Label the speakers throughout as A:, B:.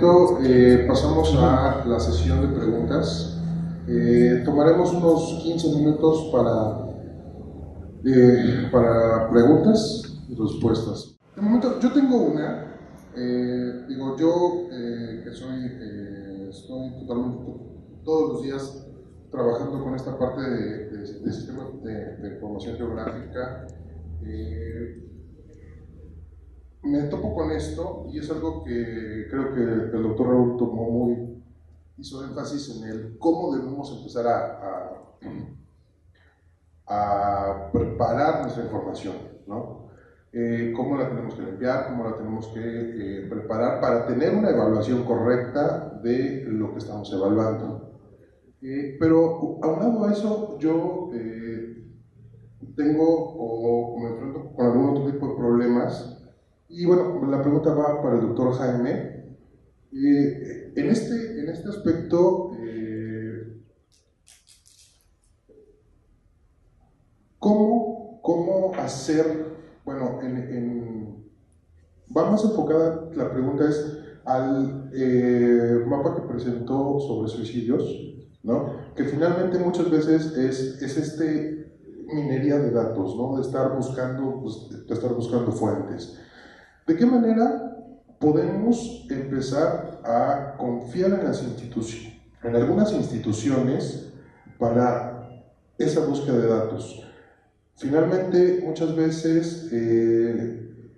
A: Perfecto, pasamos a la sesión de preguntas. Tomaremos unos 15 minutos para preguntas y respuestas. De momento, yo tengo una. Yo que estoy totalmente todos los días trabajando con esta parte de sistemas de información geográfica. Me topo con esto y es algo que creo que el doctor Raúl hizo énfasis en el cómo debemos empezar a preparar nuestra información, ¿no? Cómo la tenemos que limpiar, cómo la tenemos que preparar para tener una evaluación correcta de lo que estamos evaluando. Pero aunado a eso, yo tengo o me enfrento con algún otro tipo de problemas. Y bueno, la pregunta va para el doctor Jaime. En este aspecto, ¿cómo hacer? Bueno, va más enfocada, la pregunta es al mapa que presentó sobre suicidios, ¿no? Que finalmente muchas veces es minería de datos, ¿no? De estar buscando fuentes. ¿De qué manera podemos empezar a confiar en algunas instituciones para esa búsqueda de datos? Finalmente, muchas veces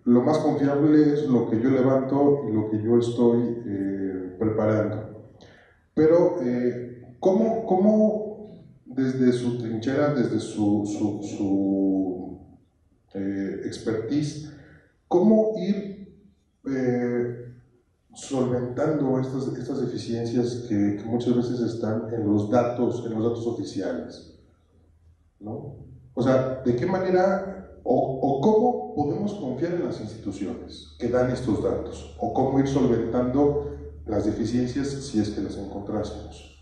A: lo más confiable es lo que yo levanto y lo que yo estoy preparando. Pero, ¿cómo desde su trinchera, desde su expertise, cómo ir solventando estas deficiencias que muchas veces están en los datos oficiales, ¿no? O sea, ¿de qué manera o cómo podemos confiar en las instituciones que dan estos datos? ¿O cómo ir solventando las deficiencias si es que las encontrásemos?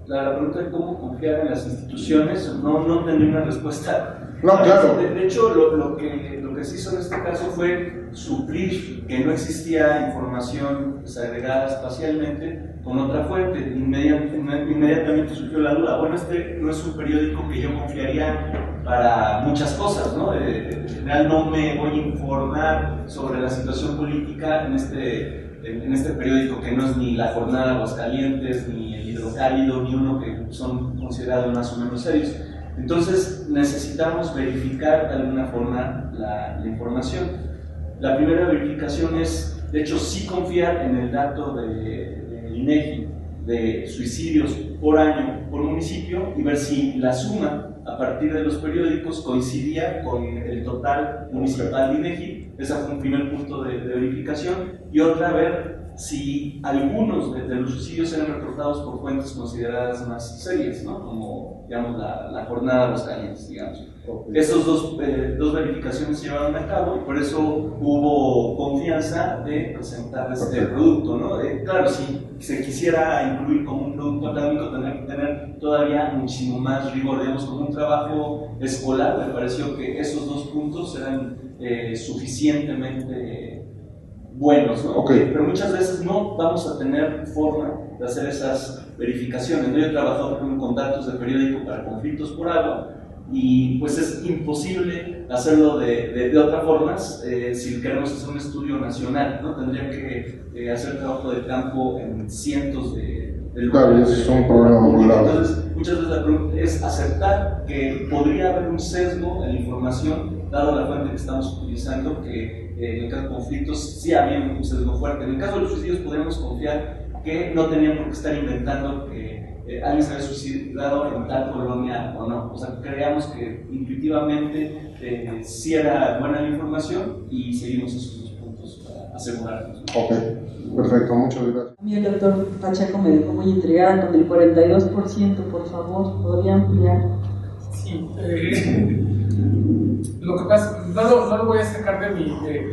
B: La pregunta de cómo confiar en las instituciones no tendría una respuesta.
A: No, claro.
B: De hecho, lo que se hizo en este caso fue suplir que no existía información desagregada espacialmente con otra fuente. Inmediatamente surgió la duda, bueno, este no es un periódico que yo confiaría para muchas cosas, ¿no? En general no me voy a informar sobre la situación política en este periódico que no es ni La Jornada de Aguascalientes, ni El Hidrocálido, ni uno que son considerados más o menos serios. Entonces necesitamos verificar de alguna forma la información. La primera verificación es, de hecho, sí confiar en el dato de INEGI de suicidios por año, por municipio, y ver si la suma a partir de los periódicos coincidía con el total municipal de INEGI. Ese fue un primer punto de verificación. Y otra, ver si algunos de los suicidios eran reportados por fuentes consideradas más serias, ¿no? Como, digamos, la Jornada de Aguascalientes, digamos. Esas dos verificaciones se llevaron a cabo y por eso hubo confianza de presentar este producto, ¿no? Claro, si se quisiera incluir como un producto académico, tendría que tener todavía muchísimo más rigor, digamos, como un trabajo escolar. Me pareció que esos dos puntos eran suficientemente buenos, ¿no?
A: Okay.
B: Pero muchas veces no vamos a tener forma de hacer esas verificaciones, ¿no? Yo he trabajado con datos de periódico para conflictos por agua y pues es imposible hacerlo de otras formas si queremos hacer un estudio nacional, ¿no? Tendría que hacer trabajo de campo en cientos de lugares.
A: Claro, eso es un problema muy largo.
B: Entonces, muchas veces la pregunta es aceptar que podría haber un sesgo en la información, dado la fuente que estamos utilizando, que en el caso de conflictos sí había un sesgo fuerte. En el caso de los suicidios podríamos confiar que no tenían por qué estar inventando que alguien se había suicidado en tal colonia o no. O sea, creíamos que intuitivamente sí era buena la información y seguimos esos dos puntos para asegurarnos, ¿no?
A: Ok, perfecto, muchas gracias.
C: A mí el doctor Pacheco me dejó muy intrigada con el 42%, por favor, ¿podría ampliar?
D: Sí, lo que pasa, no lo voy a sacar de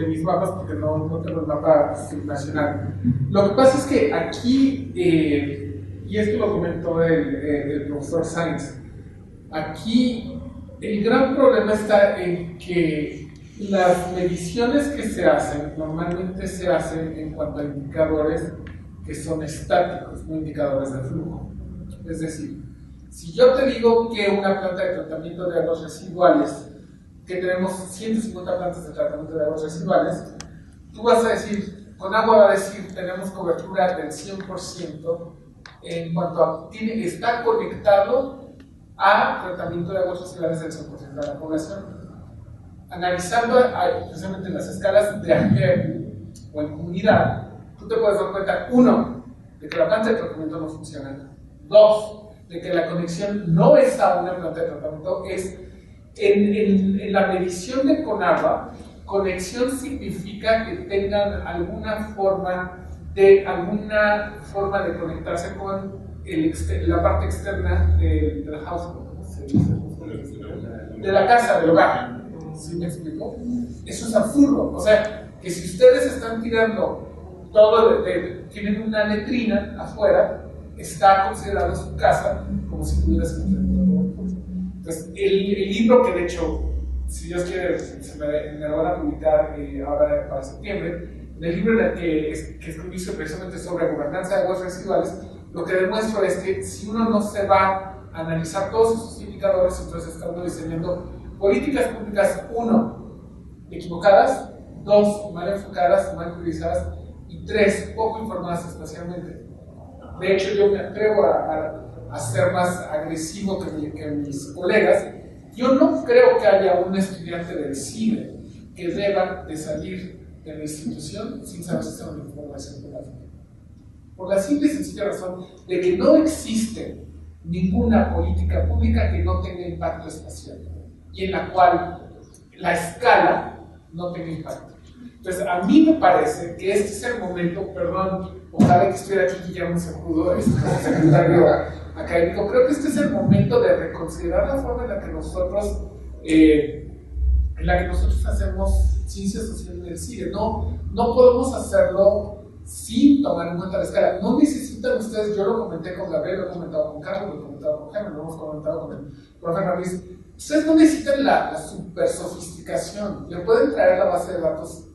D: mis mapas porque no tengo el mapa nacional. Lo que pasa es que aquí, y esto lo comentó el profesor Sainz, aquí el gran problema está en que las mediciones que se hacen normalmente se hacen en cuanto a indicadores que son estáticos, no indicadores de flujo. Es decir, si yo te digo que una planta de tratamiento de aguas residuales, que tenemos 150 plantas de tratamiento de aguas residuales, tú vas a decir, con agua va a decir, tenemos cobertura del 100% en cuanto a, está conectado a tratamiento de aguas residuales del 100% de la población. Analizando precisamente en las escalas de AGER o en comunidad, tú te puedes dar cuenta, uno, de que la planta de tratamiento no funciona, dos, de que la conexión no es a una planta de tratamiento, es en la medición de Conagua, conexión significa que tengan alguna forma de conectarse con la parte externa del house, ¿cómo se dice? De la casa, del hogar. ¿Sí me explico? Eso es absurdo. O sea, que si ustedes están tirando todo, tienen una letrina afuera, está considerado su casa como si tuvieras un enfrentamiento. Entonces, el libro que de hecho, si Dios quiere, me lo van a publicar ahora para septiembre, en el libro en el que escribí precisamente sobre gobernanza de aguas residuales, lo que demuestro es que si uno no se va a analizar todos esos indicadores, entonces estamos diseñando políticas públicas, uno, equivocadas, dos, mal enfocadas, mal priorizadas, y tres, poco informadas espacialmente. De hecho, yo me atrevo a ser más agresivo que mis colegas. Yo no creo que haya un estudiante del CIDE que deba de salir de la institución sin saber sistema de información geográfica. Por la simple y sencilla razón de que no existe ninguna política pública que no tenga impacto espacial y en la cual la escala no tenga impacto. Entonces, a mí me parece que este es el momento, perdón, ojalá que estuviera aquí Guillermo Sepúlveda, como secretario académico, creo que este es el momento de reconsiderar la forma en la que nosotros hacemos ciencia social en el CIDE. No podemos hacerlo sin tomar en cuenta la escala. No necesitan ustedes, yo lo comenté con Gabriel, lo he comentado con Carlos, lo he comentado con Jaime, lo hemos comentado con el profe Ruiz. Ustedes no necesitan la super sofisticación. Le pueden traer la base de datos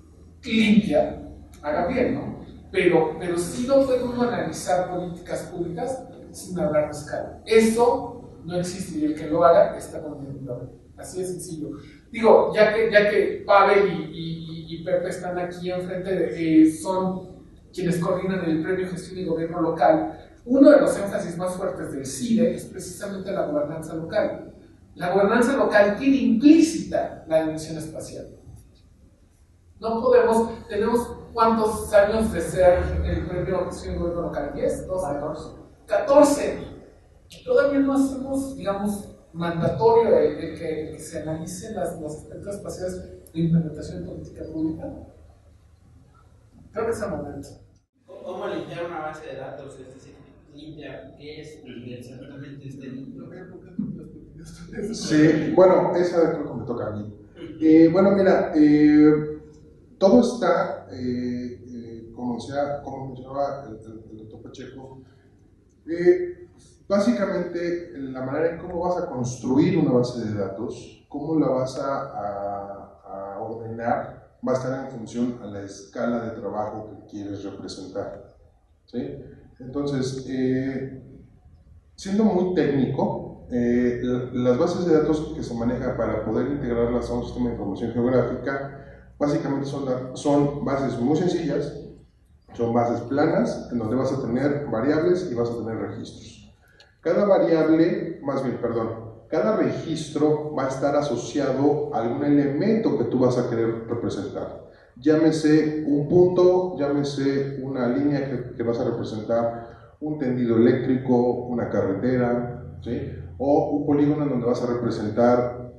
D: limpia a Gabriel, ¿no? Pero sí no puede uno analizar políticas públicas sin hablar de escala. Eso no existe y el que lo haga está condenado. Así de sencillo. Digo, ya que Pavel y Pepe están aquí enfrente, son quienes coordinan el Premio Gestión y Gobierno Local, uno de los énfasis más fuertes del CIDE es precisamente la gobernanza local. La gobernanza local tiene implícita la dimensión espacial. No podemos, tenemos ¿cuántos años de ser el Premio Gestión y Gobierno Local? ¿10? ¿12? 14. Todavía no hacemos, digamos, mandatorio el que se analicen los aspectos espaciales de implementación de política pública. Creo que es el momento.
E: ¿Cómo limpiar una base de datos? Es decir, limpia, ¿qué es exactamente este libro?
A: Sí, bueno, esa creo que me toca a mí. Bueno, mira, todo está, como mencionaba el doctor Pacheco, básicamente la manera en cómo vas a construir una base de datos, cómo la vas a ordenar, va a estar en función a la escala de trabajo que quieres representar, ¿sí? Entonces, siendo muy técnico, las bases de datos que se manejan para poder integrarlas a un sistema de información geográfica, básicamente son bases muy sencillas, son bases planas, en donde vas a tener variables y vas a tener registros. Cada registro va a estar asociado a algún elemento que tú vas a querer representar. Llámese un punto, llámese una línea que vas a representar, un tendido eléctrico, una carretera, ¿sí? O un polígono en donde vas a representar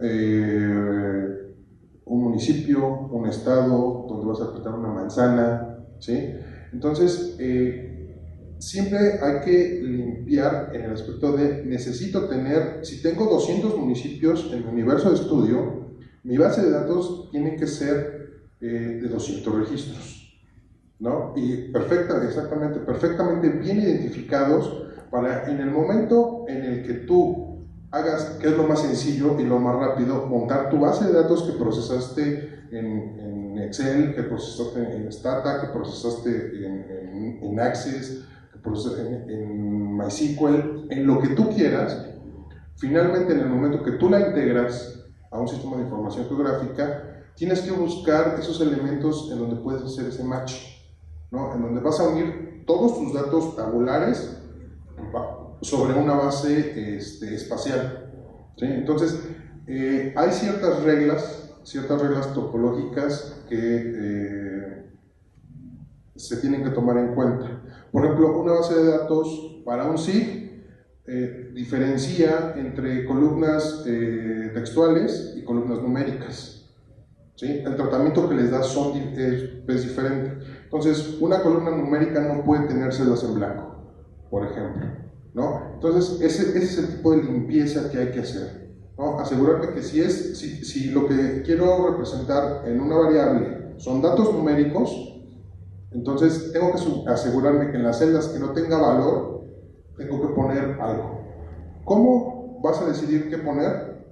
A: un municipio, un estado, donde vas a representar una manzana, ¿sí? Entonces, siempre hay que limpiar en el aspecto de necesito tener, si tengo 200 municipios en mi universo de estudio, mi base de datos tiene que ser de 200 registros, ¿no? Y perfectamente bien identificados para en el momento en el que tú hagas, que es lo más sencillo y lo más rápido, montar tu base de datos que procesaste en Excel, que procesaste en Stata, que procesaste en Access, que procesaste en MySQL, en lo que tú quieras. Finalmente, en el momento que tú la integras a un sistema de información geográfica, tienes que buscar esos elementos en donde puedes hacer ese match, ¿no? En donde vas a unir todos tus datos tabulares sobre una base espacial, ¿sí? Entonces, hay ciertas reglas topológicas que se tienen que tomar en cuenta. Por ejemplo, una base de datos para un SIG diferencia entre columnas textuales y columnas numéricas, ¿sí? El tratamiento que les da es diferente. Entonces, una columna numérica no puede tener celdas en blanco, por ejemplo, ¿no? Entonces, ese es el tipo de limpieza que hay que hacer, ¿no? Asegurarme que si lo que quiero representar en una variable son datos numéricos, entonces tengo que asegurarme que en las celdas que no tenga valor, tengo que poner algo. ¿Cómo vas a decidir qué poner?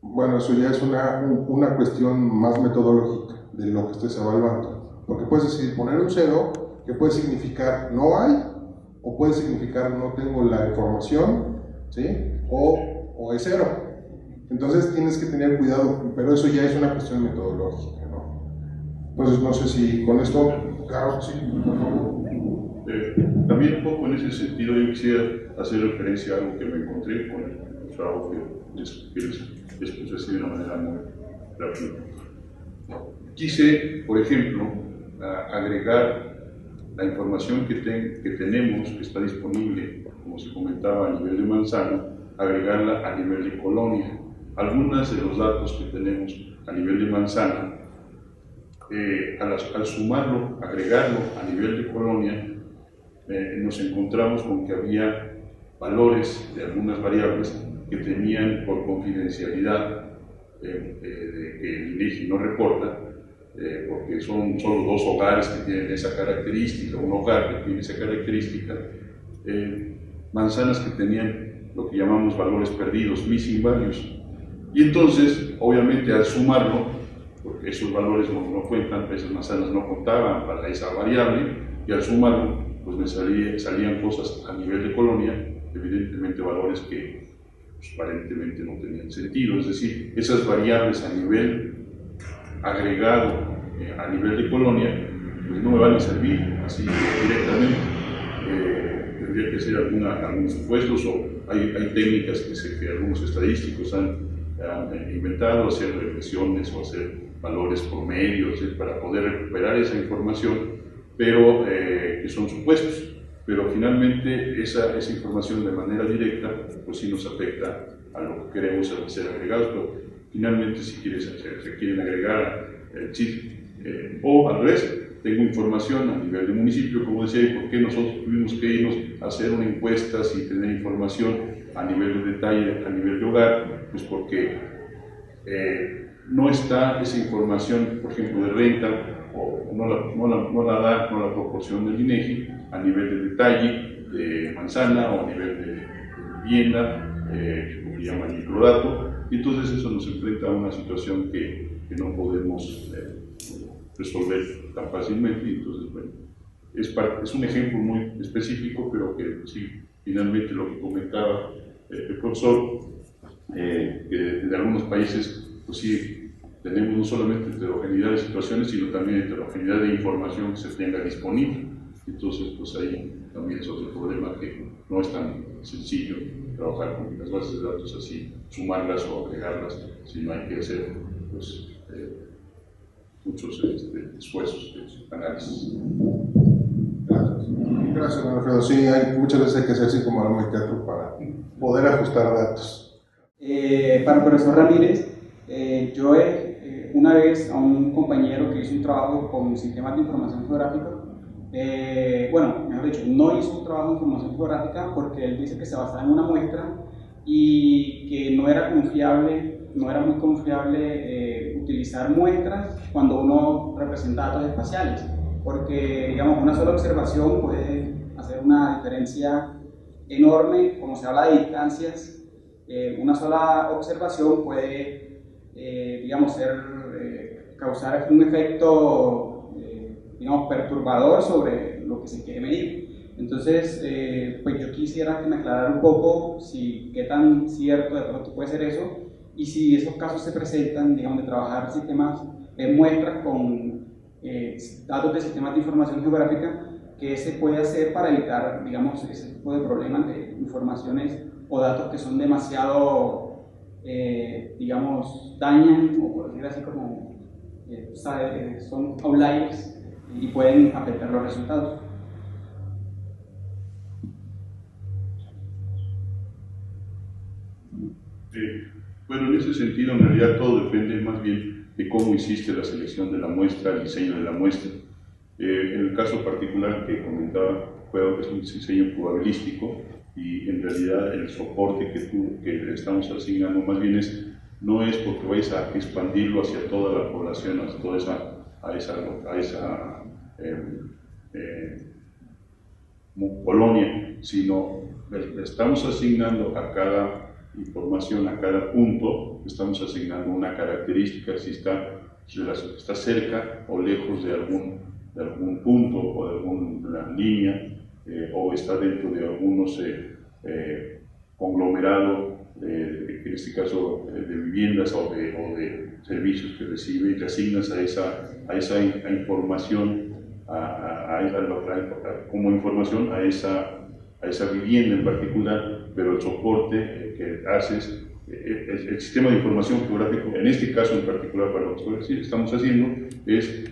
A: Bueno, eso ya es una cuestión más metodológica de lo que estés evaluando. Porque puedes decidir poner un 0, que puede significar no hay, o puede significar no tengo la información, ¿sí? O es 0. Entonces tienes que tener cuidado, pero eso ya es una cuestión metodológica, ¿no? Entonces no sé si con esto, claro, sí, por favor.
F: También un poco en ese sentido yo quisiera hacer referencia a algo que me encontré con el trabajo que les puse así de una manera muy rápida. Quise, por ejemplo, agregar la información que tenemos, que está disponible, como se comentaba, a nivel de manzana, agregarla a nivel de colonia. Algunos de los datos que tenemos a nivel de manzana, al sumarlo, agregarlo a nivel de colonia, nos encontramos con que había valores de algunas variables que tenían por confidencialidad que el INEGI no reporta, porque son solo 2 hogares que tienen esa característica, un hogar que tiene esa característica, manzanas que tenían lo que llamamos valores perdidos, missing values. Y entonces, obviamente, al sumarlo, porque esos valores no cuentan, esas manzanas no contaban para esa variable, y al sumarlo, pues me salían cosas a nivel de colonia, evidentemente valores que pues, aparentemente no tenían sentido. Es decir, esas variables a nivel agregado, a nivel de colonia, pues no me van a servir así directamente. Tendría que hacer algunos supuestos, o hay técnicas que algunos estadísticos han inventado, hacer regresiones o hacer valores promedios para poder recuperar esa información, pero que son supuestos, pero finalmente esa información de manera directa pues sí nos afecta a lo que queremos hacer agregados, pero finalmente si se quieren agregar el chip o al revés, tengo información a nivel de municipio, como decía, y por qué nosotros tuvimos que irnos a hacer una encuesta sin tener información a nivel de detalle, a nivel de hogar, pues porque no está esa información, por ejemplo, de renta, o no la proporciona el INEGI a nivel de detalle de manzana o a nivel de vivienda, como se llama el microdato, y entonces eso nos enfrenta a una situación que no podemos resolver tan fácilmente. Y entonces, bueno, es un ejemplo muy específico, pero que sí, finalmente lo que comentaba el profesor, que de algunos países, pues sí, tenemos no solamente heterogeneidad de situaciones, sino también heterogeneidad de información que se tenga disponible. Entonces, pues ahí también es otro problema, que no es tan sencillo trabajar con las bases de datos así, sumarlas o agregarlas, sino hay que hacer pues, muchos esfuerzos de análisis.
A: Gracias, don Alfredo. Sí, muchas veces hay que hacer así como algo de teatro para poder ajustar datos.
G: Para el profesor Ramírez, yo una vez a un compañero que hizo un trabajo con sistemas de información geográfica, bueno, mejor dicho, no hizo un trabajo de información geográfica porque él dice que se basaba en una muestra y que no era muy confiable utilizar muestras cuando uno representa datos espaciales, porque digamos una sola observación puede hacer una diferencia enorme, como se habla de distancias una sola observación puede, digamos, causar un efecto, digamos, perturbador sobre lo que se quiere medir. Entonces, pues yo quisiera que me aclarara un poco qué tan cierto de pronto puede ser eso, y si esos casos se presentan, digamos, de trabajar sistemas, muestras con datos de sistemas de información geográfica, ¿qué se puede hacer para evitar, digamos, ese tipo de problemas de informaciones o datos que son demasiado, digamos, dañan, o por decir así como, son outliers y pueden afectar los resultados?
F: Bueno, en ese sentido, en realidad todo depende más bien de cómo hiciste la selección de la muestra, el diseño de la muestra. En el caso particular que comentaba, es un diseño probabilístico, y en realidad el soporte que le estamos asignando más bien no es porque vais a expandirlo hacia toda la población, hacia toda esa colonia, sino le estamos asignando a cada información, a cada punto, estamos asignando una característica, si está cerca o lejos de algún punto o de alguna línea, o está dentro de algunos conglomerados, en este caso de viviendas o de servicios que recibe, y le asignas a esa información, como información a esa vivienda en particular, pero el soporte que haces, el sistema de información geográfico, en este caso en particular para lo que estamos haciendo, es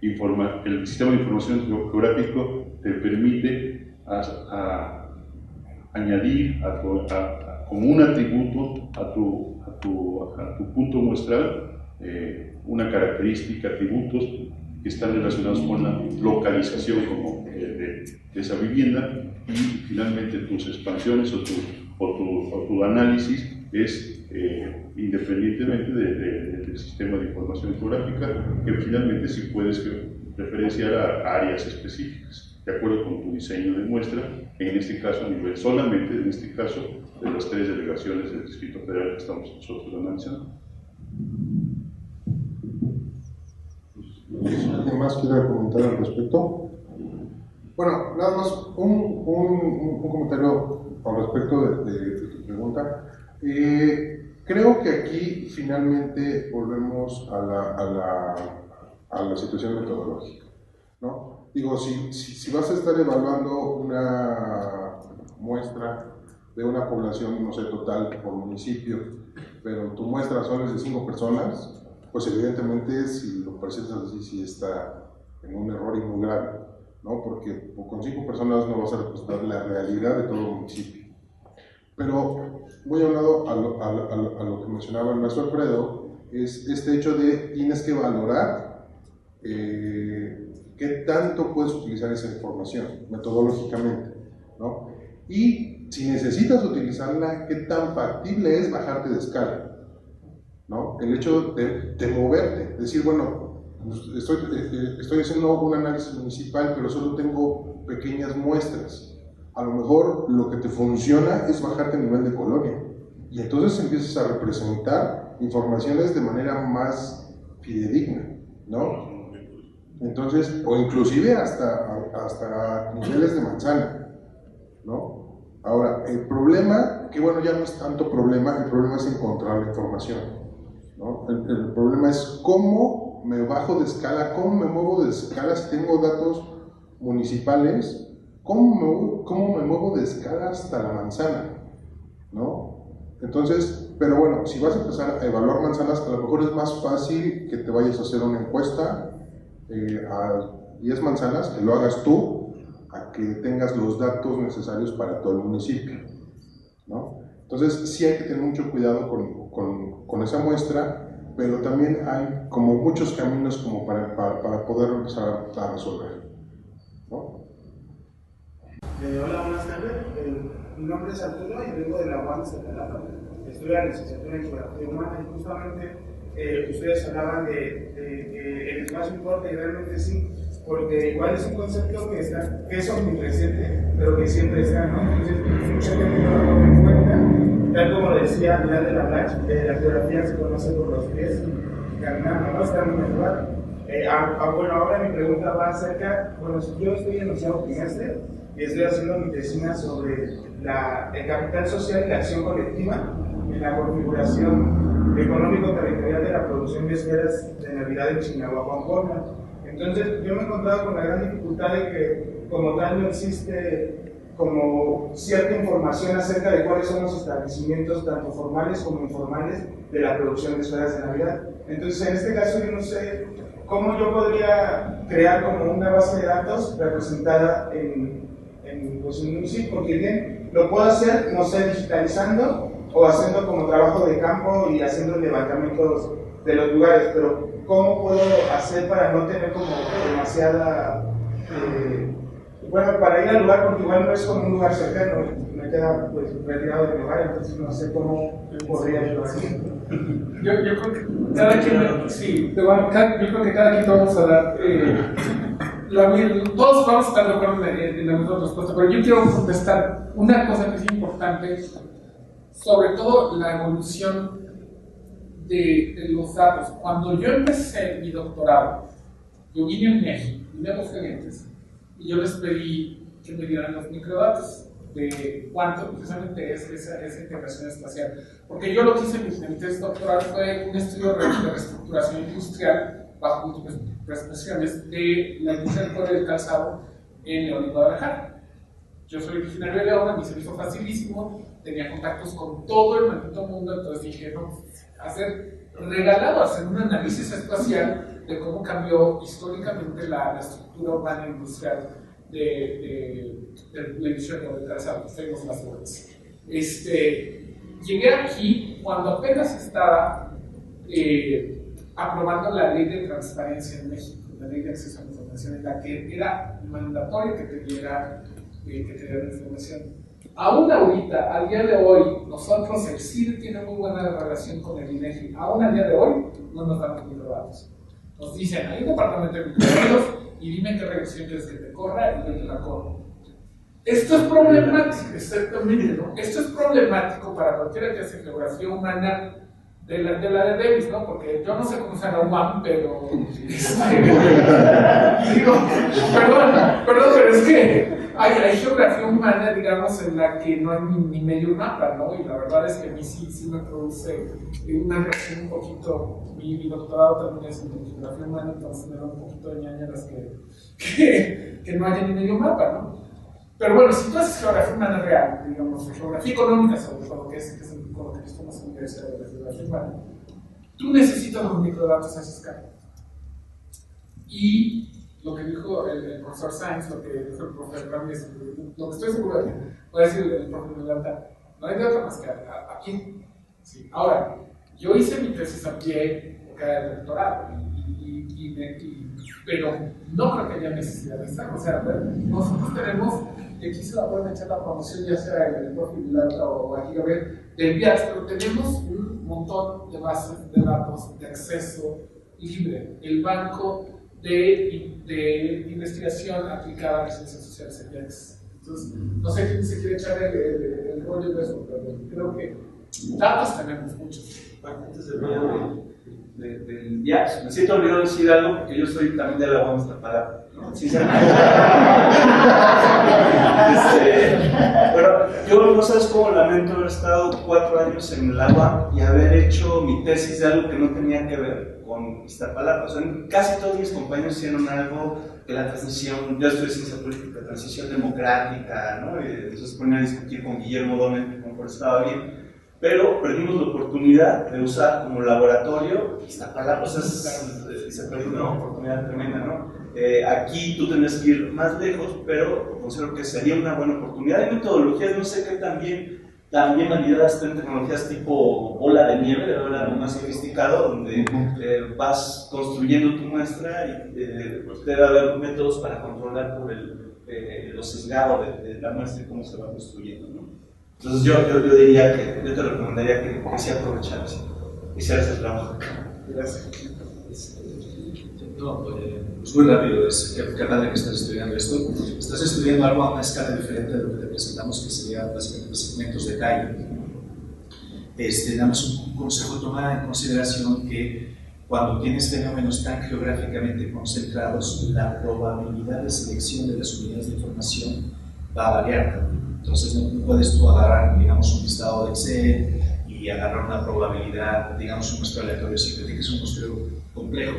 F: el sistema de información geográfico te permite añadir como un atributo a tu punto muestral una característica, atributos que están relacionados con la localización de esa vivienda, y finalmente tus expansiones o tu análisis es independientemente del sistema de información geográfica, que finalmente sí puedes referenciar a áreas específicas, de acuerdo con tu diseño de muestra, en este caso a nivel solamente, en este caso, de las 3 delegaciones del Distrito Federal que estamos nosotros analizando.
A: ¿Alguien más quiere comentar al respecto? Bueno, nada más un comentario al respecto de tu pregunta. Creo que aquí finalmente volvemos a la situación metodológica, ¿no? Digo, si vas a estar evaluando una muestra de una población, no sé, total por municipio, pero tu muestra solo es de 5 personas, pues evidentemente si lo presentas así, sí está en un error y muy grave, ¿no? Porque con 5 personas no vas a representar la realidad de todo el municipio. Pero muy a un lado a lo que mencionaba el maestro Alfredo, es este hecho de tienes que valorar qué tanto puedes utilizar esa información metodológicamente, ¿no? Y si necesitas utilizarla, qué tan factible es bajarte de escala, ¿no? El hecho de moverte, decir, bueno, estoy haciendo un análisis municipal, pero solo tengo pequeñas muestras. A lo mejor lo que te funciona es bajarte a nivel de colonia, y entonces empiezas a representar informaciones de manera más fidedigna, ¿no? Entonces, o inclusive hasta niveles de manzana, ¿no? Ahora, el problema, que bueno, ya no es tanto problema, el problema es encontrar la información, ¿no? El problema es cómo me bajo de escala, cómo me muevo de escala si tengo datos municipales. ¿Cómo me muevo de escala hasta la manzana? ¿No? Entonces, pero bueno, si vas a empezar a evaluar manzanas, a lo mejor es más fácil que te vayas a hacer una encuesta a 10 manzanas, que lo hagas tú, a que tengas los datos necesarios para todo el municipio, ¿no? Entonces, sí hay que tener mucho cuidado con esa muestra, pero también hay como muchos caminos como para poder empezar a resolver, ¿no?
H: Hola, buenas tardes. Mi nombre es Arturo y vengo de la UAM Zatlapa. Estudio la licenciatura en Geografía Humana, y justamente ustedes hablaban de que el espacio importa, y realmente sí. porque igual es un concepto que es omnipresente, pero que siempre está, ¿no? Entonces, mucha gente no lo toma en cuenta, tal como lo decía Milán de la Blanche, la geografía se conoce por los pies, caminando, ¿no? Está en un lugar. Bueno, ahora mi pregunta va acerca, bueno, yo estoy en onceavo trimestre y estoy haciendo mi tesina sobre el capital social y la acción colectiva en la configuración económico-territorial de la producción de esferas de Navidad en Chignahuapan, Puebla. Entonces, yo me he encontrado con la gran dificultad de que, como tal, no existe como cierta información acerca de cuáles son los establecimientos, tanto formales como informales, de la producción de esferas de Navidad. Entonces, en este caso, yo no sé cómo yo podría crear como una base de datos representada en un sitio, porque bien, lo puedo hacer, no sé, digitalizando o haciendo como trabajo de campo y haciendo levantamientos de los lugares, pero ¿cómo puedo hacer para no tener como demasiada... bueno, para ir al lugar, porque igual no es como un lugar cercano, me queda pues retirado del lugar, entonces no sé cómo podría ayudar.
D: Yo creo que cada quien, sí, yo creo que cada quien vamos a dar, todos vamos a estar de acuerdo en la misma respuesta, pero yo quiero contestar una cosa que es importante, sobre todo la evolución de los datos. Cuando yo empecé mi doctorado, yo vine en México, vine a los gerentes, y yo les pedí que me dieran los microdatos de cuánto precisamente es esa integración espacial. Porque yo lo que hice en mi tesis doctoral fue un estudio de reestructuración industrial bajo múltiples prestaciones de la industria del cuero y del calzado en León y Guadalajara. Yo soy originario de León, a mí se me hizo facilísimo, tenía contactos con todo el maldito mundo, entonces dije, no, hacer un análisis espacial de cómo cambió históricamente la estructura urbana e industrial de la industria del calzado, que tenemos las bolsas. Llegué aquí cuando apenas estaba aprobando la ley de transparencia en México, la ley de acceso a la información, en la que era mandatorio que te diera la información. Aún ahorita, al día de hoy, nosotros, el CID tiene muy buena relación con el INEGI, aún al día de hoy no nos dan los microdatos. Nos dicen, hay un departamento de microdatos y dime qué regresión quieres que te corra y yo te la corro. Esto es problemático, exactamente, ¿no? Esto es problemático para cualquiera que hace geografía humana de la de Davis, ¿no? Porque yo no sé cómo se llama UMAM, pero... digo, perdón, pero es que hay geografía humana, digamos, en la que no hay ni medio mapa, ¿no? Y la verdad es que a mí sí me produce una reacción un poquito... Mi doctorado también es en geografía humana, entonces me da un poquito de ñañaras que no haya ni medio mapa, ¿no? Pero bueno, si tú haces geografía humana real, digamos, geografía económica sobre todo, que es con lo que estamos en la universidad de geografía humana, tú necesitas los microdatos a esa escala. Y lo que dijo el profesor Sainz, lo que dijo el profesor Ramírez, lo que estoy seguro de que puede decir el profesor Milanta, no hay de otra más que aquí. Sí. Ahora, yo hice mi tesis a pie porque era el doctorado, pero no creo que haya necesidad de estar. O sea, nosotros tenemos, y aquí se la pueden echar la promoción, ya sea en el profil Milanta o aquí a ver, de envías, pero tenemos un montón de bases de datos de acceso libre. El banco de investigación aplicada a las ciencias sociales en IEX. Entonces, no sé quién se quiere echar el rollo de eso, pero creo que datos tenemos muchos.
B: Antes del IAPS, me siento olvidado decir algo porque yo soy también de la UAM Iztapalapa, ¿no? Bueno, yo no sabes cómo lamento haber estado 4 años en la UAM y haber hecho mi tesis de algo que no tenía que ver con Iztapalapa. O sea, casi todos mis compañeros hicieron algo que la transición, yo estudié ciencia política, transición democrática, ¿no? Y entonces ponía a discutir con Guillermo Domen, como estaba bien. Pero perdimos la oportunidad de usar como laboratorio Iztapalapa, o sea, se perdió una oportunidad tremenda, ¿no? Aquí tú tendrías que ir más lejos, pero considero que sería una buena oportunidad. Hay metodologías, no sé qué también validadas en tecnologías tipo bola de nieve, de verdad algo más sofisticado, donde vas construyendo tu muestra y pues debe haber métodos para controlar por lo sesgado de la muestra y cómo se va construyendo, ¿no? Entonces yo diría que, yo te recomendaría que sí aprovecharas, hicieras el trabajo.
H: Gracias.
I: No, Pues muy rápido, qué padre que estás estudiando esto. Estás estudiando algo a una escala diferente de lo que te presentamos, que serían básicamente segmentos de calle. Damos un consejo: toma en consideración que cuando tienes fenómenos tan geográficamente concentrados, la probabilidad de selección de las unidades de información va a variar. Entonces no puedes tú agarrar, digamos, un listado de Excel y agarrar una probabilidad, digamos, un muestreo aleatorio. Siempre tiene que ser un muestreo complejo,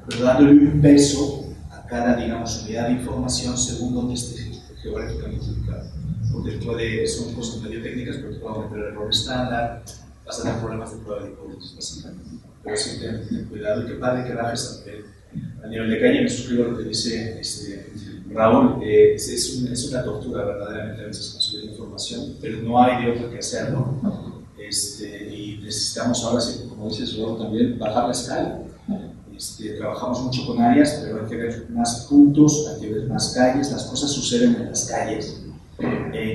I: pero dándole un peso a cada, digamos, unidad de información según donde esté geográficamente ubicado. Porque son cosas medio técnicas, pero te puede aumentar el error estándar, vas a tener problemas de prueba de hipótesis, básicamente. Pero sí, ten cuidado, y qué padre que bajes a nivel de calle. Me suscribo a lo que dice Raúl. Es una tortura verdaderamente a veces conseguir información, pero no hay de otra que hacerlo. Y necesitamos ahora, como dices Raúl también, bajar la escala. Trabajamos mucho con áreas, pero hay que ver más puntos, hay que ver más calles. Las cosas suceden en las calles,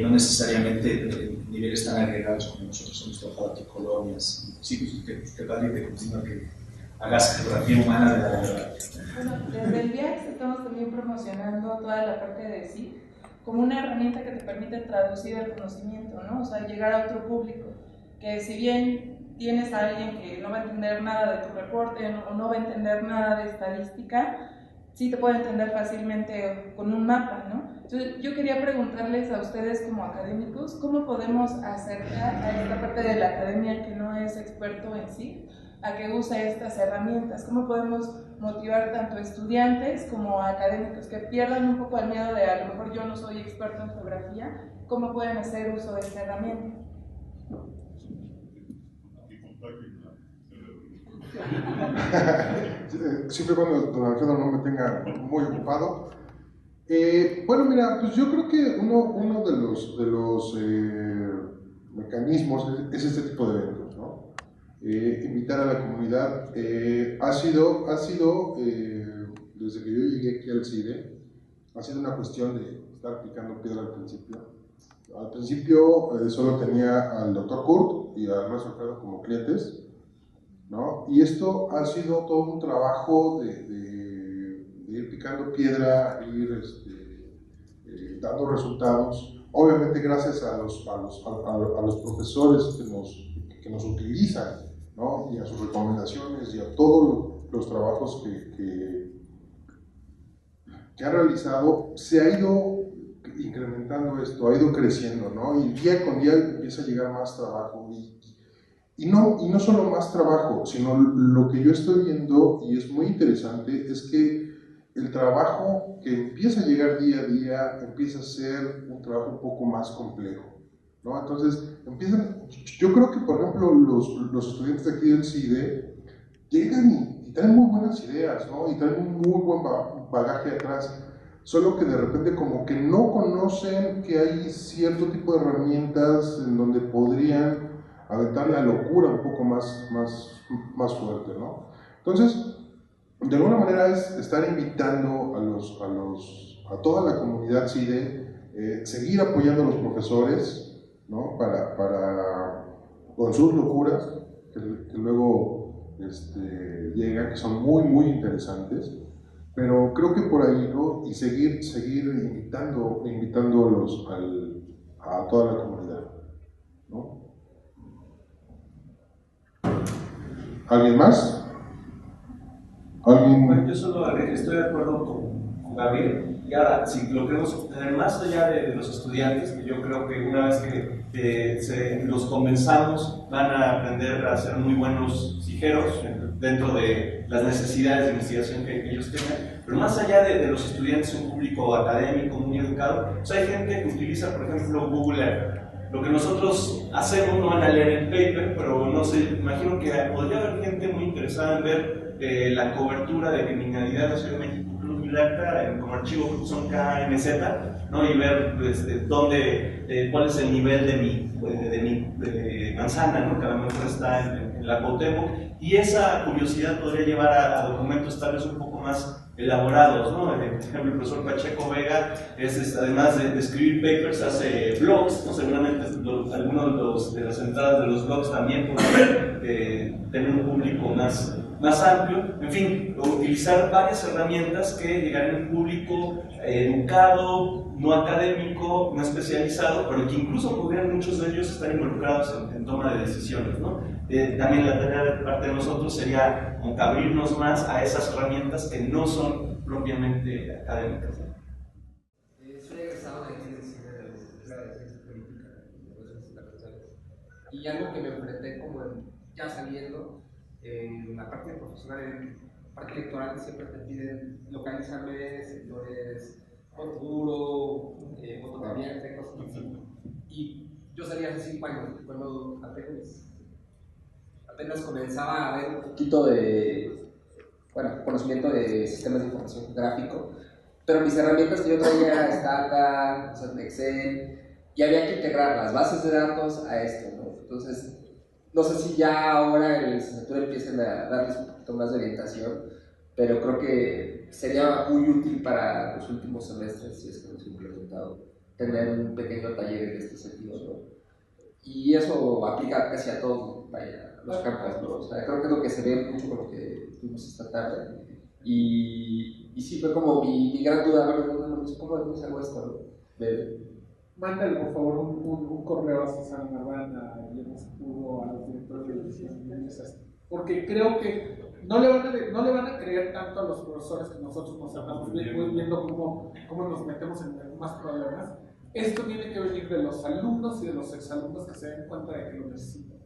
I: no necesariamente en niveles tan agregados como nosotros hemos trabajado aquí, colonias. Sí, que padre que continúa que hagas geografía humana de la verdad.
J: Bueno, desde el VIAX estamos también promocionando toda la parte de sí como una herramienta que te permite traducir el conocimiento, ¿no? O sea, llegar a otro público, que si bien tienes a alguien que no va a entender nada de tu reporte o no va a entender nada de estadística, sí te puede entender fácilmente con un mapa, ¿no? Entonces, yo quería preguntarles a ustedes como académicos, ¿cómo podemos acercar a esta parte de la academia que no es experto en sí, a que use estas herramientas? ¿Cómo podemos motivar tanto estudiantes como académicos que pierdan un poco el miedo de a lo mejor yo no soy experto en geografía? ¿Cómo pueden hacer uso de esta herramienta?
A: Siempre cuando don Alfredo no me tenga muy ocupado. Bueno, mira, pues yo creo que uno de los mecanismos es este tipo de eventos, ¿no? Invitar a la comunidad. Ha sido desde que yo llegué aquí al CIDE, ha sido una cuestión de estar picando piedra al principio. Al principio solo tenía al Dr. Kurt y al maestro Alfredo como clientes, ¿no? Y esto ha sido todo un trabajo de ir picando piedra, ir dando resultados, obviamente gracias a los profesores que nos utilizan, ¿no? Y a sus recomendaciones y a todos los trabajos que ha realizado. Se ha ido incrementando esto, ha ido creciendo, ¿no? Y día con día empieza a llegar más trabajo y no solo más trabajo, sino lo que yo estoy viendo, y es muy interesante, es que el trabajo que empieza a llegar día a día empieza a ser un trabajo un poco más complejo, ¿no? Entonces, yo creo que, por ejemplo, los estudiantes de aquí del CIDE llegan y traen muy buenas ideas, ¿no? Y traen un muy buen bagaje atrás, solo que de repente como que no conocen que hay cierto tipo de herramientas en donde podrían aventar la locura un poco más fuerte, ¿no? Entonces, de alguna manera es estar invitando a toda la comunidad CIDE, seguir apoyando a los profesores, ¿no? Con sus locuras, que luego llegan, que son muy, muy interesantes, pero creo que por ahí, ¿no? Y seguir invitando a toda la comunidad, ¿no? ¿Alguien más?
B: Bueno, yo solo estoy de acuerdo con Gabriel. Y ahora, si lo queremos obtener más allá de los estudiantes, que yo creo que una vez que los convenzamos, van a aprender a ser muy buenos fijeros dentro de las necesidades de investigación que ellos tengan. Pero más allá de los estudiantes, un público académico muy educado, pues hay gente que utiliza, por ejemplo, Google Earth. Lo que nosotros hacemos, no van a leer el paper, pero no sé, imagino que podría haber gente muy interesada en ver la cobertura de criminalidad de la Ciudad de México, como archivo que son KMZ, ¿no? Y ver cuál es el nivel de mi manzana, ¿no? Que a lo mejor está en la Cuauhtémoc, y esa curiosidad podría llevar a documentos tal vez un poco más elaborados, ¿no? Por ejemplo, el profesor Pacheco Vega además de escribir papers, hace blogs, ¿no? Seguramente algunos de las entradas de los blogs también pueden tener un público más más amplio, en fin, utilizar varias herramientas que llegaran a un público educado, no académico, no especializado, pero que incluso pudieran muchos de ellos estar involucrados en toma de decisiones, ¿no? También la tarea de parte de nosotros sería abrirnos más a esas herramientas que no son propiamente académicas.
K: Soy egresado de aquí de Cine de la Ciencia Política y Negocios Internacionales, y algo que me enfrenté como ya saliendo en la parte profesional, en la parte electoral, siempre te piden localizarme sectores voto duro, voto caliente, cosas así. Y yo salía hace 5 años, cuando apenas comenzaba a ver un poquito de conocimiento de sistemas de información gráfico, pero mis herramientas que yo traía, Stata, o sea, Excel, y había que integrar las bases de datos a esto, ¿no? Entonces, no sé si ya ahora en la licenciatura empiecen a darles un poquito más de orientación, pero creo que sería muy útil para los últimos semestres, si es que no se ha implementado, tener un pequeño taller en este sentido, ¿no? Y eso aplica casi a todos, vaya, los campos, ¿no? O sea, creo que es lo que se ve mucho con lo que tuvimos esta tarde. Y sí fue como mi gran duda, ¿cómo hago esto, ¿no?
D: Mándale por favor un correo a Susana Marván, a Guillermo Sepúlveda, a los directores de ediciones, porque creo que no le van a creer tanto a los profesores que nosotros nos andamos viendo cómo nos metemos en más problemas. Esto tiene que venir de los alumnos y de los exalumnos que se den cuenta de que lo necesitan.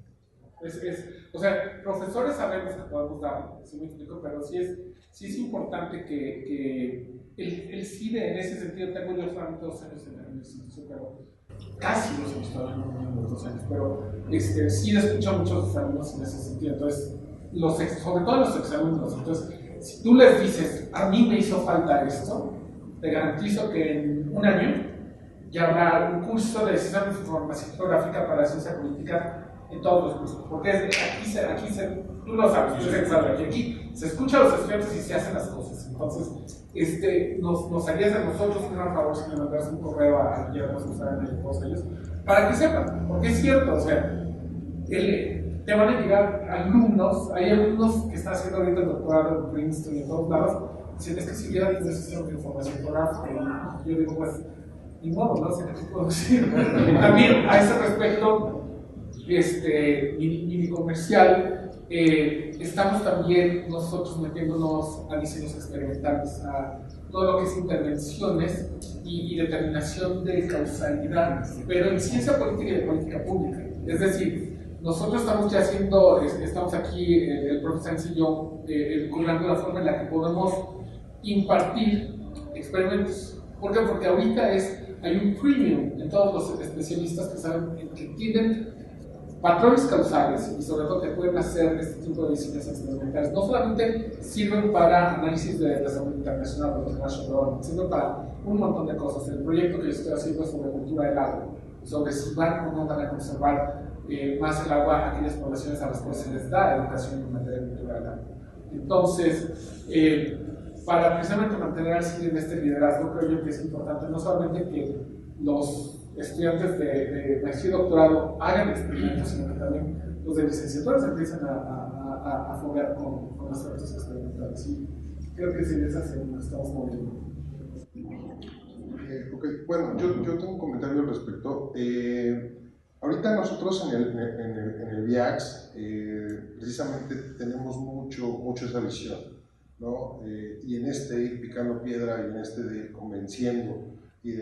D: O sea, profesores sabemos que podemos darlo, ¿sí me explico? Pero sí es importante que el CIDE, en ese sentido, tengo yo solamente 2 años en la institución, pero casi 2 años, todavía no 2 años, pero sí escucho a muchos alumnos en ese sentido. Entonces, sobre todo los exalumnos, entonces, si tú les dices, a mí me hizo falta esto, te garantizo que en un año ya habrá un curso de sistemas de información geográfica para ciencia política en todos los cursos, porque tú lo sabes, tú eres exalumno, que aquí se escucha a los estudiantes y se hacen las cosas. Entonces, nos harías a nosotros un gran favor si le mandas un correo a Guillermo Susana y a todos ellos, para que sepan, porque es cierto, o sea, te van a llegar alumnos, hay alumnos que están haciendo ahorita el doctorado en Princeton y en todos lados, dicen, es que si hubiera un sistema de información geográfica, y yo digo, pues, ni modo, ¿no? ¿Qué puedo decir? También, a ese respecto, mini comercial, estamos también nosotros metiéndonos a diseños experimentales, a todo lo que es intervenciones y determinación de causalidad, pero en ciencia política y de política pública. Es decir, nosotros estamos aquí, el profesor y yo, curando la forma en la que podemos impartir experimentos. ¿Por qué? Porque ahorita hay un premium en todos los especialistas que saben que tienen patrones causales y sobre todo que pueden hacer este tipo de diseños experimentales. No solamente sirven para análisis de desarrollo internacional o international development, sirven para un montón de cosas. El proyecto que yo estoy haciendo es sobre cultura del agua, sobre si van o no van a conservar más el agua a aquellas poblaciones a las que se les da educación en materia de cultura del agua. Entonces, para precisamente mantener así en este liderazgo, creo yo que es importante no solamente que los estudiantes de maestría y doctorado hagan experimentos, sino que también los de licenciatura se empiezan a foguear con los procesos experimentales. Y creo que sí, es así donde nos estamos moviendo.
A: Bueno, yo tengo un comentario al respecto. Ahorita nosotros en el VIAX precisamente tenemos mucho esa visión, ¿no? Y en ir picando piedra y en de convenciendo y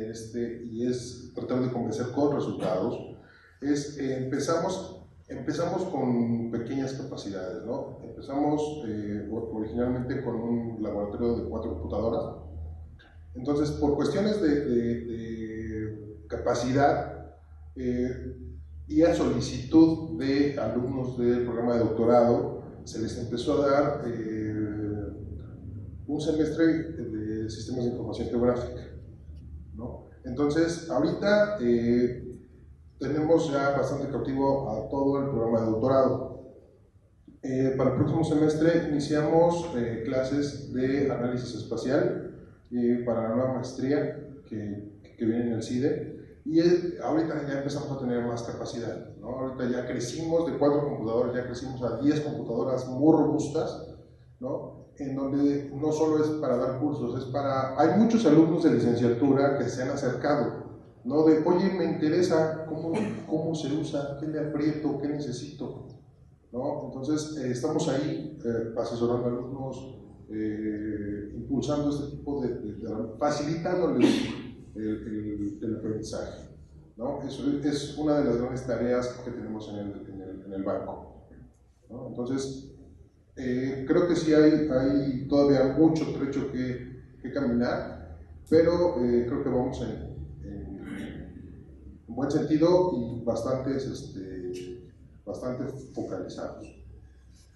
A: es tratar de convencer con resultados, empezamos con pequeñas capacidades, ¿no? Empezamos originalmente con un laboratorio de 4 computadoras. Entonces, por cuestiones de capacidad y a solicitud de alumnos del programa de doctorado, se les empezó a dar un semestre de sistemas de información geográfica, ¿no? Entonces, ahorita tenemos ya bastante cautivo a todo el programa de doctorado. Para el próximo semestre iniciamos clases de análisis espacial para la nueva maestría que viene en el CIDE, y ahorita ya empezamos a tener más capacidad, ¿no? Ahorita ya crecimos de 4 computadoras, ya crecimos a 10 computadoras muy robustas, ¿no? En donde no solo es para dar cursos, es para... Hay muchos alumnos de licenciatura que se han acercado, ¿no? De, oye, me interesa cómo se usa, qué le aprieto, qué necesito, ¿no? Entonces, estamos ahí asesorando a alumnos, impulsando este tipo facilitándoles el aprendizaje, ¿no? Eso es una de las grandes tareas que tenemos en el banco, ¿no? Entonces, creo que sí hay todavía mucho trecho que caminar, pero creo que vamos en buen sentido y bastante focalizados,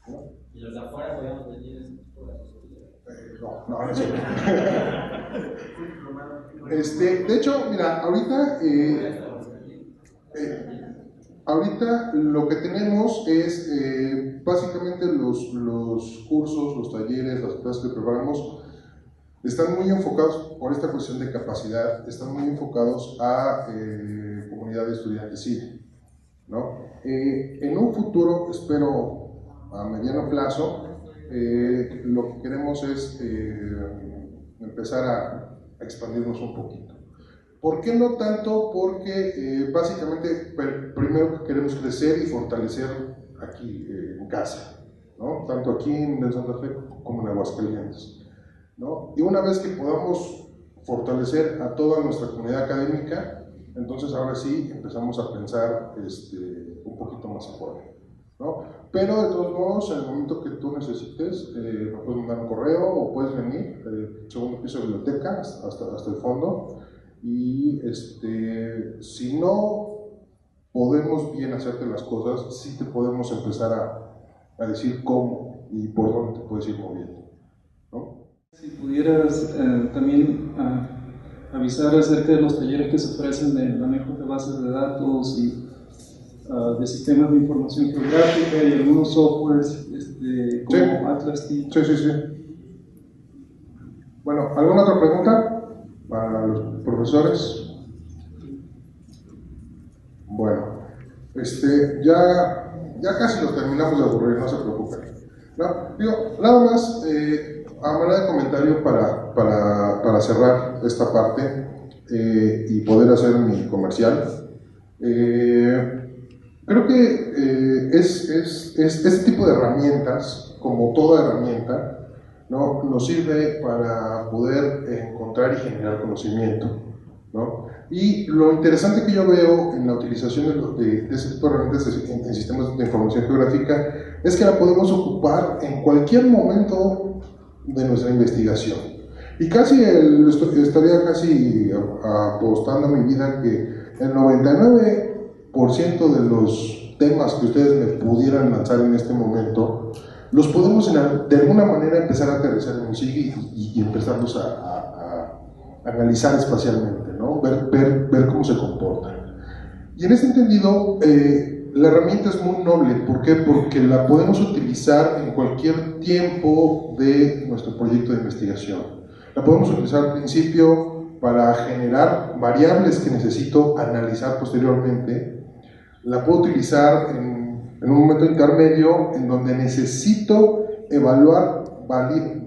A: ¿no?
E: ¿Y los de afuera podríamos venir en ese tipo de asesoría?
A: No es cierto. De hecho, mira, ahorita lo que tenemos es básicamente los cursos, los talleres, las clases que preparamos están muy enfocados, por esta cuestión de capacidad, están muy enfocados a comunidad estudiantil, ¿no? En un futuro, espero a mediano plazo, lo que queremos es empezar a expandirnos un poquito. ¿Por qué no tanto? Porque básicamente primero queremos crecer y fortalecer aquí en casa, ¿no? Tanto aquí en Santa Fe como en Aguascalientes, ¿no? Y una vez que podamos fortalecer a toda nuestra comunidad académica, entonces ahora sí empezamos a pensar un poquito más a fondo, ¿no? Pero de todos modos, en el momento que tú necesites, me puedes mandar un correo o puedes venir, segundo piso de biblioteca, hasta el fondo, y si no podemos bien hacerte las cosas, sí te podemos empezar a decir cómo y por dónde te puedes ir moviendo, ¿no?
L: Si pudieras también avisar acerca de los talleres que se ofrecen de manejo de bases de datos y de sistemas de información geográfica y algunos softwares como Atlas Teach.
A: Sí. Bueno, ¿alguna otra pregunta para los profesores? Bueno, ya casi los terminamos de aburrir, no se preocupen, ¿no? Digo, nada más a manera de comentario para cerrar esta parte y poder hacer mi comercial. Creo que este tipo de herramientas, como toda herramienta, ¿no? Nos sirve para poder encontrar y generar conocimiento, ¿no? Y lo interesante que yo veo en la utilización de este tipo de herramientas en sistemas de información geográfica es que la podemos ocupar en cualquier momento de nuestra investigación. Y casi estaría casi apostando a mi vida que el 99% de los temas que ustedes me pudieran lanzar en este momento los podemos de alguna manera empezar a aterrizar en un SIG y empezarlos a analizar espacialmente, ¿no? Ver cómo se comportan. Y en ese entendido, la herramienta es muy noble. ¿Por qué? Porque la podemos utilizar en cualquier tiempo de nuestro proyecto de investigación. La podemos utilizar al principio para generar variables que necesito analizar posteriormente. La puedo utilizar en un momento intermedio en donde necesito evaluar,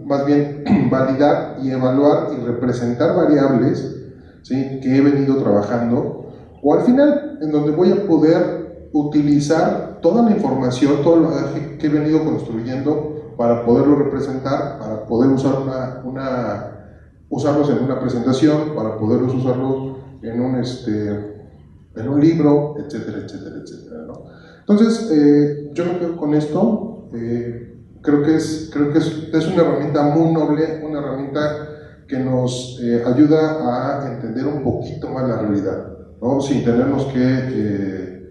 A: validar y evaluar y representar variables, ¿sí?, que he venido trabajando, o al final, en donde voy a poder utilizar toda la información, todo lo que he venido construyendo para poderlo representar, para poder usarlos en una presentación, para poderlos usarlos en un libro, etcétera, ¿no? Entonces, yo me quedo con esto. Creo que es una herramienta muy noble, una herramienta que nos ayuda a entender un poquito más la realidad, ¿no? Sin tenernos que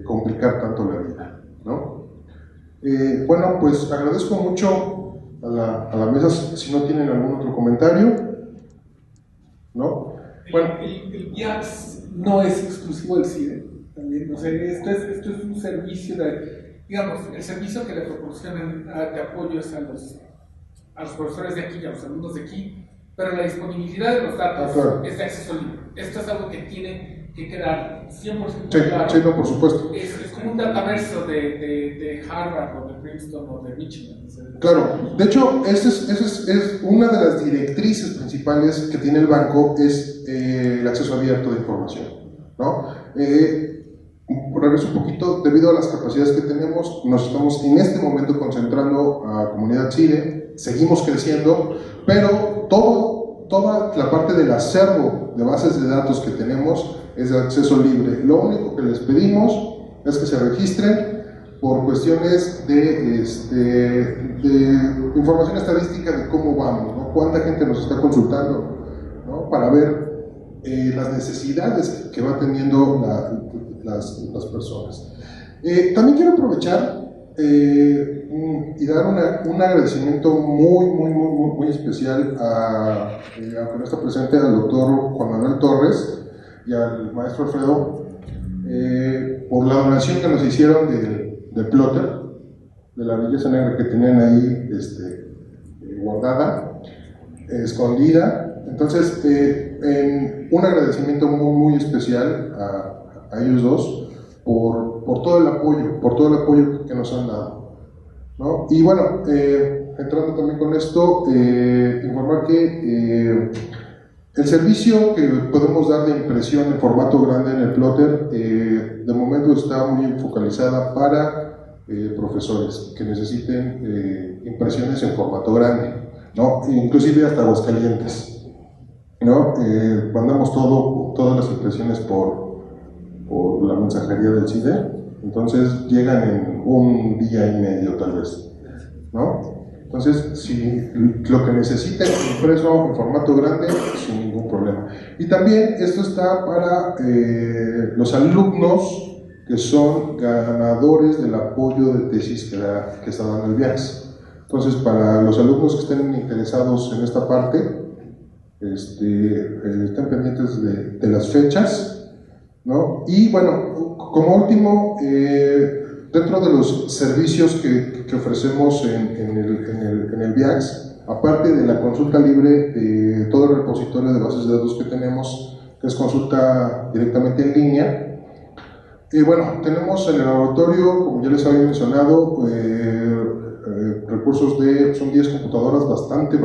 A: complicar tanto la vida, ¿no? Bueno, pues agradezco mucho a la mesa. Si no tienen algún otro comentario, ¿no? Bueno,
D: el VIAX no es exclusivo del CIDE. También, o sea, esto es un servicio digamos, el servicio que le proporcionan de apoyo es a los profesores de aquí y a los alumnos de aquí, pero la disponibilidad de los datos es de acceso libre. Esto es algo que tiene que quedar 100%
A: Sí,
D: claro.
A: sí, no, por supuesto.
D: Es como un dataverso de Harvard o de Princeton o de Michigan.
A: Claro, de hecho, es una de las directrices principales que tiene el banco, es el acceso abierto de información, ¿no? Regreso un poquito, debido a las capacidades que tenemos, nos estamos en este momento concentrando a comunidad CIDE, seguimos creciendo, pero toda la parte del acervo de bases de datos que tenemos es de acceso libre. Lo único que les pedimos es que se registren por cuestiones de información estadística de cómo vamos, ¿no? Cuánta gente nos está consultando, ¿no? Para ver las necesidades que va teniendo las personas. También quiero aprovechar y dar un agradecimiento muy especial aunque no está presente, al doctor Juan Manuel Torres y al maestro Alfredo por la donación que nos hicieron del plotter, de la belleza negra que tenían ahí guardada, escondida. Entonces, un agradecimiento muy especial a ellos dos por todo el apoyo que nos han dado, ¿no? Y bueno, entrando también con esto, informar que el servicio que podemos dar de impresión en formato grande en el plotter, de momento está muy focalizada para profesores que necesiten impresiones en formato grande, ¿no? Inclusive hasta Aguascalientes, ¿no? Mandamos todas las impresiones por la mensajería del CIDE, entonces llegan en un día y medio tal vez, ¿no? Entonces, si lo que necesiten impreso en formato grande, sin ningún problema. Y también esto está para los alumnos que son ganadores del apoyo de tesis que está dando el VIAX. Entonces, para los alumnos que estén interesados en esta parte, estén pendientes de las fechas, ¿no? Y bueno, como último, dentro de los servicios que ofrecemos en el VIAX, aparte de la consulta libre de todo el repositorio de bases de datos que tenemos, que es consulta directamente en línea, bueno, tenemos en el laboratorio, como ya les había mencionado, recursos son 10 computadoras bastante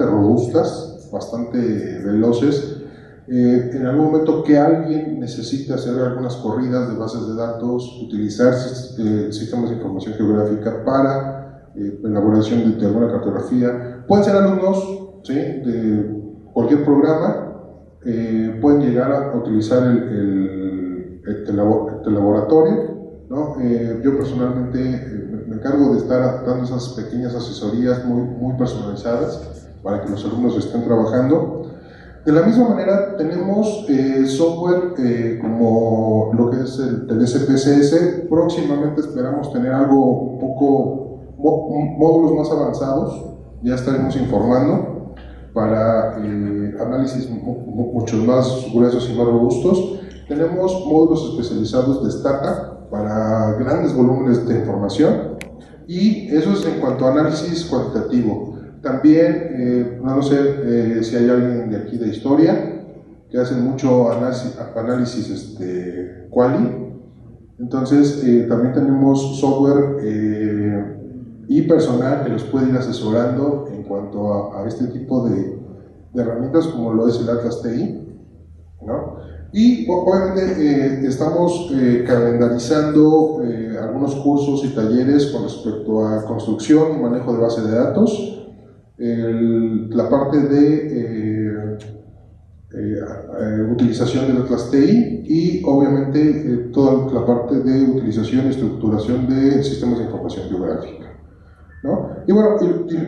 A: robustas, bastante veloces. En algún momento que alguien necesite hacer algunas corridas de bases de datos, utilizar sistemas de información geográfica para elaboración de alguna cartografía, pueden ser alumnos, ¿sí?, de cualquier programa, pueden llegar a utilizar el laboratorio, ¿no? Yo personalmente me encargo de estar dando esas pequeñas asesorías muy personalizadas para que los alumnos estén trabajando. De la misma manera, tenemos software como lo que es el SPSS. Próximamente esperamos tener algo módulos más avanzados, ya estaremos informando, para análisis mucho más gruesos y más robustos. Tenemos módulos especializados de Stata para grandes volúmenes de información, y eso es en cuanto a análisis cuantitativo. También, no sé si hay alguien de aquí de historia que hace mucho análisis quali. Entonces, también tenemos software y personal que los puede ir asesorando en cuanto a este tipo de herramientas, como lo es el Atlas TI, ¿no? Y obviamente estamos calendarizando algunos cursos y talleres con respecto a construcción y manejo de base de datos, la parte de utilización del Atlas TI, y obviamente toda la parte de utilización y estructuración de sistemas de información geográfica, ¿no? Y bueno,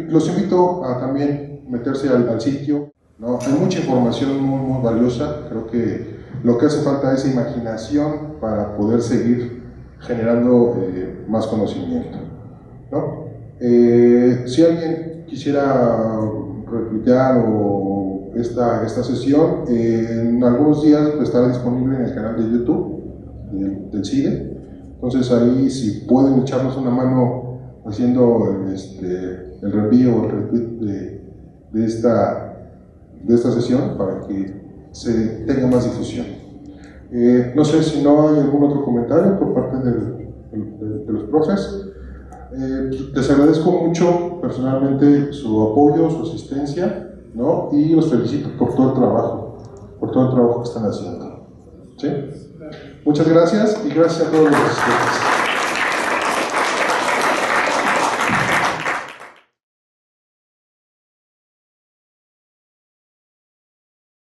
A: los invito a también meterse al sitio, ¿no? Hay mucha información muy valiosa. Creo que lo que hace falta es imaginación para poder seguir generando más conocimiento, ¿no? Si alguien quisiera retuitear esta sesión, en algunos días estará disponible en el canal de YouTube del CIDE. Entonces ahí, si pueden echarnos una mano haciendo el reenvío o el retweet de esta sesión, para que se tenga más difusión. No sé si no hay algún otro comentario por parte de los profes. Les agradezco mucho personalmente su apoyo, su asistencia, ¿no? Y los felicito por todo el trabajo que están haciendo. ¿Sí? Muchas gracias y gracias a todos los asistentes.